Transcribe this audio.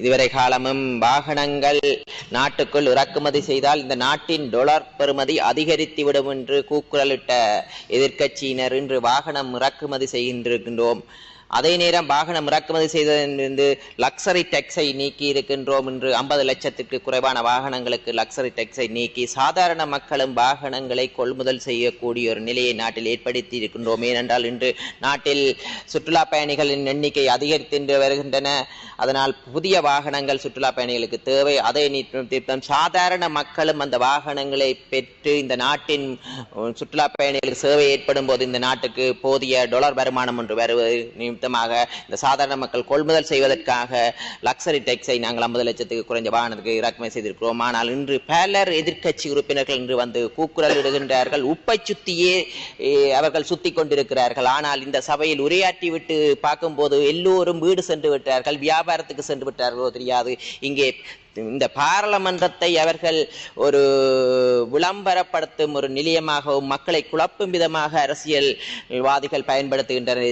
இதுவரை காலமும் வாகனங்கள் நாட்டுக்குள் இறக்குமதி செய்தால் இந்த நாட்டின் டாலர் பெறுமதி அதிகரித்துவிடும் என்று கூக்குரலிட்ட எதிர்க்கட்சியினர் இன்று வாகனம் இறக்குமதி செய்கின்றோம். அதே நேரம் வாகனம் இறக்குமதி செய்ததிலிருந்து லக்ஸரி டேக்ஸை நீக்கி இருக்கின்றோம் என்று 50 லட்சத்துக்கு குறைவான வாகனங்களுக்கு லக்ஸரி டேக்ஸை நீக்கி சாதாரண மக்களும் வாகனங்களை கொள்முதல் செய்யக்கூடிய ஒரு நிலையை நாட்டில் ஏற்படுத்தி இருக்கின்றோம். ஏனென்றால் இன்று நாட்டில் சுற்றுலா பயணிகளின் எண்ணிக்கை அதிகரித்து வருகின்றன. அதனால் புதிய வாகனங்கள் சுற்றுலா பயணிகளுக்கு தேவை. அதை சாதாரண மக்களும் அந்த வாகனங்களை பெற்று இந்த நாட்டின் சுற்றுலா பயணிகளுக்கு சேவை ஏற்படும் போது இந்த நாட்டுக்கு போதிய டாலர் வருமானம் ஒன்று வருவது இந்த சாதாரண மக்கள் கொள்முதல் செய்வதற்காக லக்ஸரி டேக்ஸை நாங்கள் 50 லட்சத்துக்கு குறைஞ்ச வாகனத்துக்கு இறக்குமதி செய்திருக்கிறோம். ஆனால் இன்று பலர் எதிர்க்கட்சி உறுப்பினர்கள் இன்று வந்து கூக்குரல் இடுகின்றார்கள். உப்பை சுத்தியே அவர்கள் சுத்தி கொண்டிருக்கிறார்கள். ஆனால் இந்த சபையில் உரையாற்றி விட்டு பார்க்கும்போது எல்லோரும் வீடு சென்று விட்டார்கள், வியாபாரத்துக்கு சென்று விட்டார்களோ தெரியாது. இங்கே இந்த பாராளுமன்றத்தை அவர்கள் ஒரு விளம்பரப்படுத்தும் ஒரு நிலையமாகவும் மக்களை குழப்பும் விதமாக அரசியல்வாதிகள் பயன்படுத்துகின்றனர்.